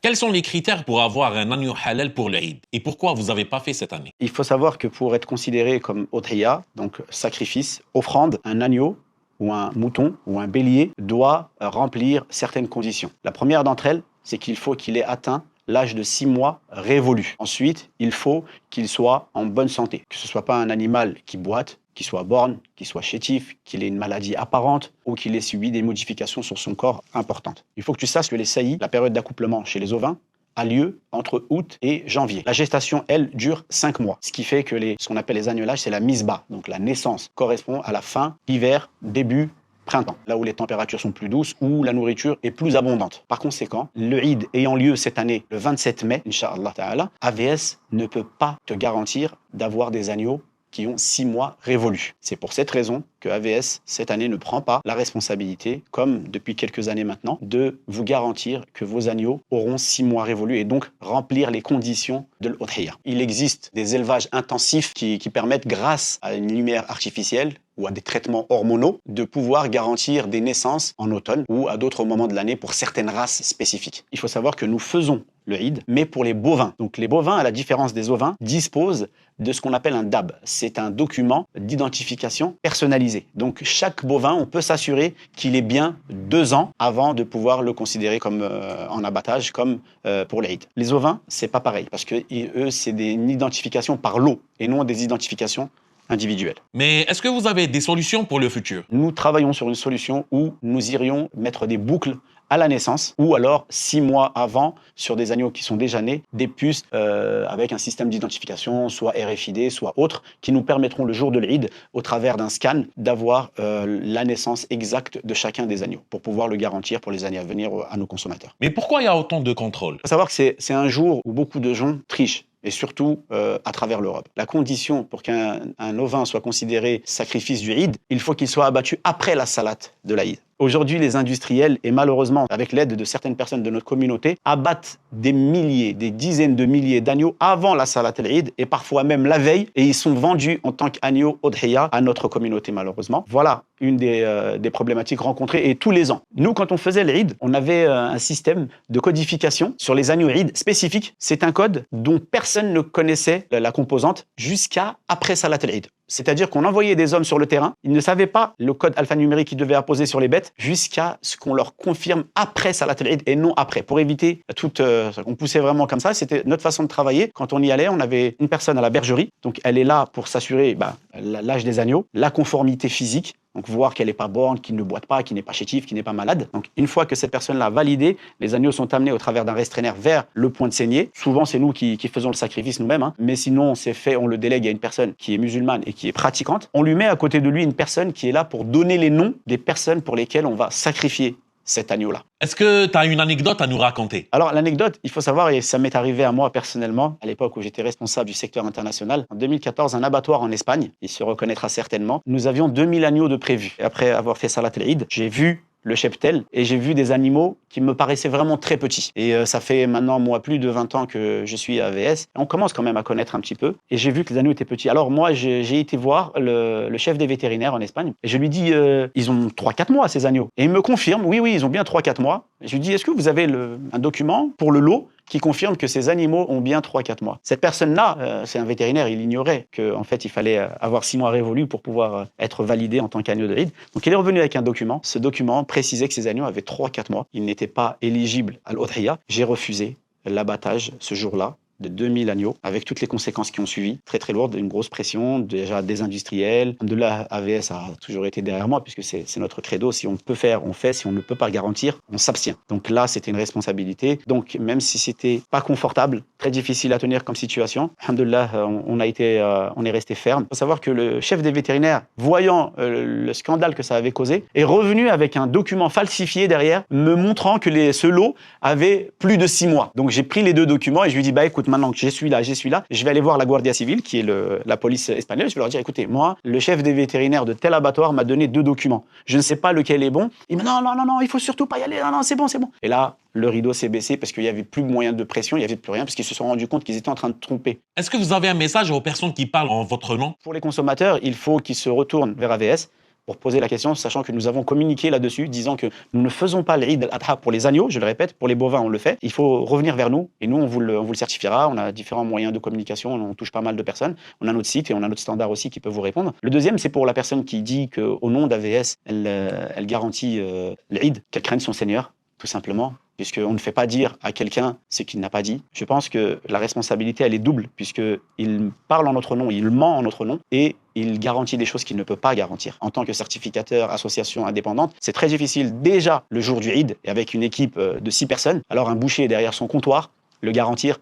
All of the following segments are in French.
Quels sont les critères pour avoir un agneau halal pour le Eid? Et pourquoi vous n'avez pas fait cette année? Il faut savoir que pour être considéré comme udhiya, donc sacrifice, offrande, un agneau ou un mouton ou un bélier doit remplir certaines conditions. La première d'entre elles, c'est qu'il faut qu'il ait atteint l'âge de 6 mois révolu. Ensuite, il faut qu'il soit en bonne santé, que ce ne soit pas un animal qui boite, qu'il soit borgne, qu'il soit chétif, qu'il ait une maladie apparente ou qu'il ait subi des modifications sur son corps importantes. Il faut que tu saches que les saillies, la période d'accouplement chez les ovins, a lieu entre août et janvier. La gestation, elle, dure 5 mois. Ce qui fait que ce qu'on appelle les agnelages, c'est la misbah. Donc la naissance correspond à la fin hiver, début printemps, là où les températures sont plus douces, où la nourriture est plus abondante. Par conséquent, le Eid ayant lieu cette année, le 27 mai, Inch'Allah Ta'ala, AVS ne peut pas te garantir d'avoir des agneaux qui ont 6 mois révolus. C'est pour cette raison que AVS, cette année, ne prend pas la responsabilité, comme depuis quelques années maintenant, de vous garantir que vos agneaux auront 6 mois révolus et donc remplir les conditions de l'udhiya. Il existe des élevages intensifs qui permettent, grâce à une lumière artificielle ou à des traitements hormonaux, de pouvoir garantir des naissances en automne ou à d'autres moments de l'année pour certaines races spécifiques. Il faut savoir que nous faisons le Eid, mais pour les bovins. Donc les bovins, à la différence des ovins, disposent de ce qu'on appelle un DAB. C'est un document d'identification personnalisé. Donc chaque bovin, on peut s'assurer qu'il est bien 2 ans avant de pouvoir le considérer comme en abattage, comme pour l'Eid. Les ovins, c'est pas pareil, parce que eux, c'est une identification par lot et non des identifications individuelles. Mais est-ce que vous avez des solutions pour le futur? Nous travaillons sur une solution où nous irions mettre des boucles à la naissance, ou alors 6 mois avant, sur des agneaux qui sont déjà nés, des puces avec un système d'identification, soit RFID, soit autre, qui nous permettront le jour de l'Eid, au travers d'un scan, d'avoir la naissance exacte de chacun des agneaux, pour pouvoir le garantir pour les années à venir à nos consommateurs. Mais pourquoi il y a autant de contrôles? Il faut savoir que c'est un jour où beaucoup de gens trichent, et surtout à travers l'Europe. La condition pour qu'un ovin soit considéré sacrifice du Eid, il faut qu'il soit abattu après la salat de l'Aïd. Aujourd'hui, les industriels, et malheureusement avec l'aide de certaines personnes de notre communauté, abattent des milliers, des dizaines de milliers d'agneaux avant la salat al-Eid et parfois même la veille, et ils sont vendus en tant qu'agneaux udhiya à notre communauté malheureusement. Voilà une des problématiques rencontrées et tous les ans. Nous, quand on faisait l'Eid, on avait un système de codification sur les agneaux Eid spécifiques. C'est un code dont personne ne connaissait la composante jusqu'à après salat al-Eid. C'est-à-dire qu'on envoyait des hommes sur le terrain, ils ne savaient pas le code alphanumérique qu'ils devaient apposer sur les bêtes jusqu'à ce qu'on leur confirme après Salat al-Eid et non après, pour éviter toute... on poussait vraiment comme ça, c'était notre façon de travailler. Quand on y allait, on avait une personne à la bergerie, donc elle est là pour s'assurer l'âge des agneaux, la conformité physique, donc voir qu'elle n'est pas borgne, qu'il ne boite pas, qu'il n'est pas chétif, qu'il n'est pas malade. Donc une fois que cette personne-là a validé, les agneaux sont amenés au travers d'un restreinaire vers le point de saignée. Souvent c'est nous qui faisons le sacrifice nous-mêmes, hein. Mais sinon c'est fait, on le délègue à une personne qui est musulmane et qui est pratiquante. On lui met à côté de lui une personne qui est là pour donner les noms des personnes pour lesquelles on va sacrifier cet agneau-là. Est-ce que tu as une anecdote à nous raconter? Alors l'anecdote, il faut savoir, et ça m'est arrivé à moi personnellement, à l'époque où j'étais responsable du secteur international, en 2014, un abattoir en Espagne, il se reconnaîtra certainement, nous avions 2000 agneaux de prévus. Et après avoir fait Salat al-Eid, j'ai vu le cheptel et j'ai vu des animaux qui me paraissaient vraiment très petits. Et ça fait maintenant, moi, plus de 20 ans que je suis à AVS. On commence quand même à connaître un petit peu. Et j'ai vu que les agneaux étaient petits. Alors moi, j'ai été voir le chef des vétérinaires en Espagne et je lui dis, ils ont 3-4 mois ces agneaux. Et il me confirme, oui, ils ont bien 3-4 mois. Et je lui dis, est-ce que vous avez un document pour le lot qui confirme que ces animaux ont bien 3-4 mois. Cette personne-là, c'est un vétérinaire, il ignorait qu'en fait, il fallait avoir 6 mois révolus pour pouvoir être validé en tant qu'agneau de Eid. Donc, il est revenu avec un document. Ce document précisait que ces agneaux avaient 3-4 mois. Ils n'étaient pas éligibles à l'udhiya. J'ai refusé l'abattage ce jour-là de 2000 agneaux, avec toutes les conséquences qui ont suivi, très très lourdes, une grosse pression, déjà des industriels. De là, AVS a toujours été derrière moi, puisque c'est notre credo, si on peut faire, on fait, si on ne peut pas garantir, on s'abstient. Donc là, c'était une responsabilité. Donc même si c'était pas confortable, très difficile à tenir comme situation, alhamdoulilah, on est resté ferme. Il faut savoir que le chef des vétérinaires, voyant le scandale que ça avait causé, est revenu avec un document falsifié derrière, me montrant que ce lot avait plus de 6 mois. Donc j'ai pris les 2 documents et je lui dis, écoute, maintenant que j'ai celui-là, je vais aller voir la Guardia Civile, qui est la police espagnole. Je vais leur dire, écoutez, moi, le chef des vétérinaires de tel abattoir m'a donné 2 documents. Je ne sais pas lequel est bon. Il me dit, non, il faut surtout pas y aller. Non, c'est bon. Et là, le rideau s'est baissé parce qu'il n'y avait plus moyen de pression, il n'y avait plus rien, parce qu'ils se sont rendus compte qu'ils étaient en train de tromper. Est-ce que vous avez un message aux personnes qui parlent en votre nom? Pour les consommateurs, il faut qu'ils se retournent vers AVS, pour poser la question, sachant que nous avons communiqué là-dessus, disant que nous ne faisons pas l'Eid al-Adha pour les agneaux, je le répète, pour les bovins on le fait. Il faut revenir vers nous et nous on vous le certifiera. On a différents moyens de communication, on touche pas mal de personnes. On a notre site et on a notre standard aussi qui peut vous répondre. Le deuxième, c'est pour la personne qui dit qu'au nom d'AVS, elle garantit l'Eid, qu'elle craigne son Seigneur, tout simplement. Puisqu'on ne fait pas dire à quelqu'un ce qu'il n'a pas dit. Je pense que la responsabilité, elle est double, puisqu'il parle en notre nom, il ment en notre nom, et il garantit des choses qu'il ne peut pas garantir. En tant que certificateur, association indépendante, c'est très difficile déjà le jour du Eid, et avec une équipe de 6 personnes. Alors un boucher derrière son comptoir, le garantir,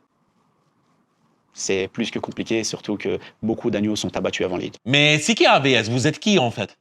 c'est plus que compliqué, surtout que beaucoup d'agneaux sont abattus avant l'Eid. Mais c'est qui AVS? Vous êtes qui en fait?